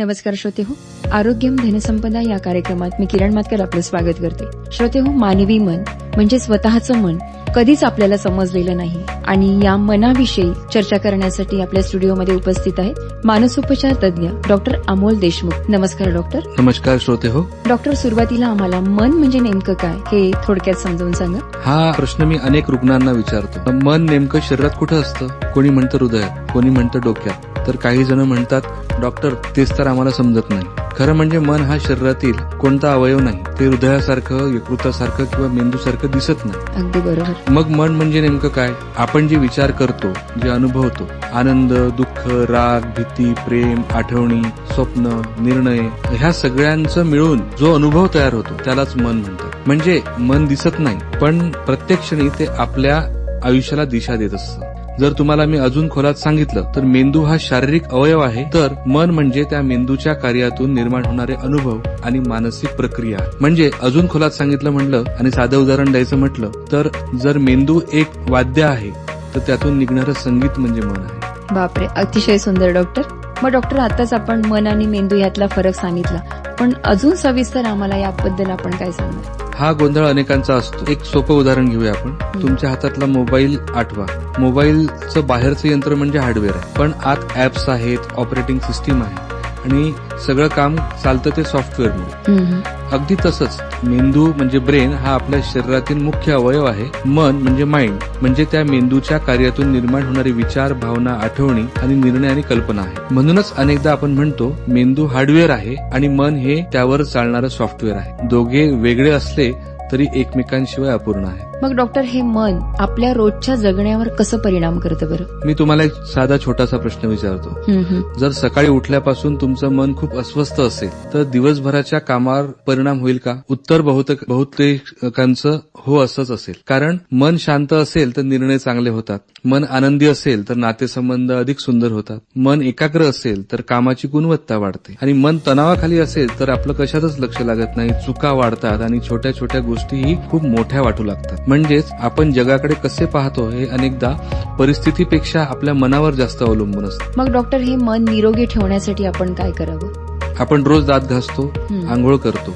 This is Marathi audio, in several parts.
नमस्कार श्रोते हो, आरोग्यम धनसंपदा या कार्यक्रमात मी किरण मातकर आपलं स्वागत करते. श्रोते हो, मानवी मन म्हणजे स्वतःचं मन कधीच आपल्याला समजलेलं नाही आणि या मनाविषयी चर्चा करण्यासाठी आपल्या स्टुडिओमध्ये उपस्थित आहेत मानसोपचार तज्ज्ञ डॉक्टर अमोल देशमुख. नमस्कार डॉक्टर. नमस्कार श्रोते हो. डॉक्टर, सुरुवातीला आम्हाला मन म्हणजे नेमकं काय हे थोडक्यात समजावून सांगा. हा प्रश्न मी अनेक रुग्णांना विचारतो. मन नेमकं शरीरात कुठं असतं? कोणी म्हणतं हृदयात, कोणी म्हणतं डोक्यात, तर काही जण म्हणतात डॉक्टर तेच तर आम्हाला समजत नाही. खरं म्हणजे मन हा शरीरातील कोणता अवयव नाही. ते हृदयासारखं, यकृतासारखं किंवा मेंदूसारखं दिसत नाही. अगदी बरोबर. मग मन म्हणजे नेमकं काय? आपण जे विचार करतो, जे अनुभवतो, आनंद, दुःख, राग, भीती, प्रेम, आठवणी, स्वप्न, निर्णय, ह्या सगळ्यांचं मिळून जो अनुभव तयार होतो त्यालाच मन म्हणतात. म्हणजे मन दिसत नाही, पण प्रत्येक क्षणी ते आपल्या आयुष्याला दिशा देत असतं. जर तुम्हाला मी अजून खोलात सांगितलं तर मेंदू हा शारीरिक अवयव आहे, तर मन म्हणजे त्या मेंदूच्या कार्यातून निर्माण होणारे अनुभव आणि मानसिक प्रक्रिया. म्हणजे अजून खोलात सांगितलं म्हटलं आणि साधं उदाहरण द्यायचं म्हटलं तर जर मेंदू एक वाद्य आहे तर त्यातून निघणारं संगीत म्हणजे मन आहे. बापरे, अतिशय सुंदर डॉक्टर. मग डॉक्टर, आताच आपण मन आणि मेंदू यातला फरक सांगितला, पण अजून सविस्तर आम्हाला याबद्दल आपण काय सांगणार? हा गोंधळ अनेकांचा असतो. एक सोपं उदाहरण घेऊया आपण. तुमच्या हातातला मोबाईल आठवा. मोबाईलचं बाहेरचं यंत्र म्हणजे हार्डवेअर आहे, पण आत ऍप्स आहेत, ऑपरेटिंग सिस्टीम आहे आणि सगळं काम चालतं ते सॉफ्टवेअरमुळे. अगदी तसंच मेंदू म्हणजे ब्रेन हा आपल्या शरीरातील मुख्य अवयव आहे. मन म्हणजे माइंड म्हणजे त्या मेंदूच्या कार्यातून निर्माण होणारे विचार, भावना, आठवणी आणि निर्णय आणि कल्पना आहे. म्हणूनच अनेकदा आपण म्हणतो मेंदू हार्डवेअर आहे आणि मन हे त्यावर चालणारं सॉफ्टवेअर आहे. दोघे वेगळे असले तरी एकमेकांशिवाय अपूर्ण आहे. मग डॉक्टर, हे मन आपल्या रोजच्या जगण्यावर कसं परिणाम करतं बरं? मी तुम्हाला एक साधा छोटासा प्रश्न विचारतो. जर सकाळी उठल्यापासून तुमचं मन खूप अस्वस्थ असेल तर दिवसभराच्या कामावर परिणाम होईल का? उत्तर बहुतेकांचं हो असंच असेल. कारण मन शांत असेल तर निर्णय चांगले होतात. मन आनंदी असेल तर नातेसंबंध अधिक सुंदर होतात. मन एकाग्र असेल तर कामाची गुणवत्ता वाढते आणि मन तणावाखाली असेल तर आपलं कशातच लक्ष लागत नाही, चुका वाढतात आणि छोट्या छोट्या गोष्टीही खूप मोठ्या वाटू लागतात. म्हणजेच आपण जगाकडे कसे पाहतो हे अनेकदा परिस्थितीपेक्षा आपल्या मनावर जास्त अवलंबून असतं. मग डॉक्टर, हे मन निरोगी ठेवण्यासाठी आपण काय करावं? आपण रोज दात घासतो, आंघोळ करतो,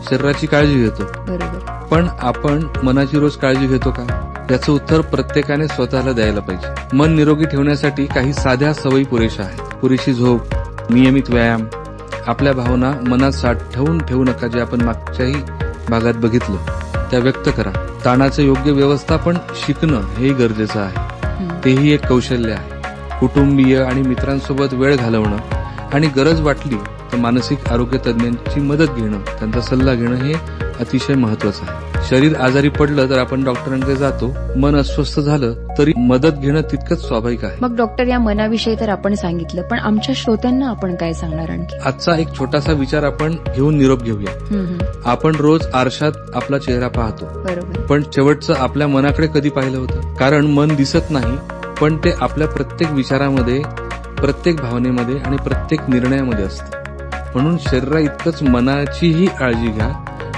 शरीराची काळजी घेतो, बरोबर, पण आपण मनाची रोज काळजी घेतो का? याचं उत्तर प्रत्येकाने स्वतःला द्यायला पाहिजे. मन निरोगी ठेवण्यासाठी काही साध्या सवयी पुरेशा आहेत. पुरेशी झोप, नियमित व्यायाम, आपल्या भावना मनात साठवून ठेवू नका. जे आपण मागच्याही भागात बघितलं त्या व्यक्त करा. ताणाचं योग्य व्यवस्थापन शिकणं हे गरजेचं आहे. तेही एक कौशल्य आहे. कुटुंबीय आणि मित्रांसोबत वेळ घालवणं आणि गरज वाटली तर मानसिक आरोग्य तज्ञांची मदत घेणं, त्यांचा सल्ला घेणं हे अतिशय महत्वाचं आहे. शरीर आजारी पडलं तर आपण डॉक्टरांकडे जातो. मन अस्वस्थ झालं तरी मदत घेणं तितकंच स्वाभाविक आहे. मग डॉक्टर, या मनाविषयी तर आपण सांगितलं, पण आमच्या श्रोत्यांना आपण काय सांगणार आणखी? आजचा एक छोटासा विचार आपण घेऊन निरोप घेऊया. आपण रोज आरशात आपला चेहरा पाहतो, बरोबर, पण शेवटचं आपल्या मनाकडे कधी पाहिलं होतं? कारण मन दिसत नाही, पण ते आपल्या प्रत्येक विचारामध्ये, प्रत्येक भावनेमध्ये आणि प्रत्येक निर्णयामध्ये असतं. म्हणून शरीरा इतकंच मनाचीही काळजी घ्या.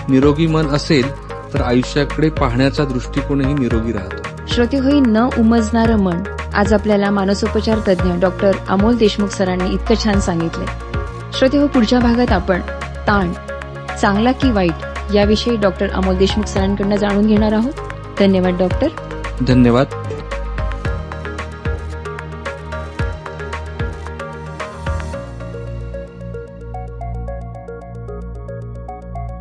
निरोगी मन असेल तर आयुष्याकडे पाहण्याचा दृष्टिकोनही निरोगी राहतो. श्रोते होई, न उमजणारं मन, आज आपल्याला मानसोपचार तज्ज्ञ डॉक्टर अमोल देशमुख सरांनी इतकं छान सांगितलंय. श्रोते हो, पुढच्या भागात आपण ताण, चांगला की वाईट, याविषयी डॉक्टर अमोल देशमुख सरांकडून जाणून घेणार आहोत. धन्यवाद डॉक्टर. धन्यवाद.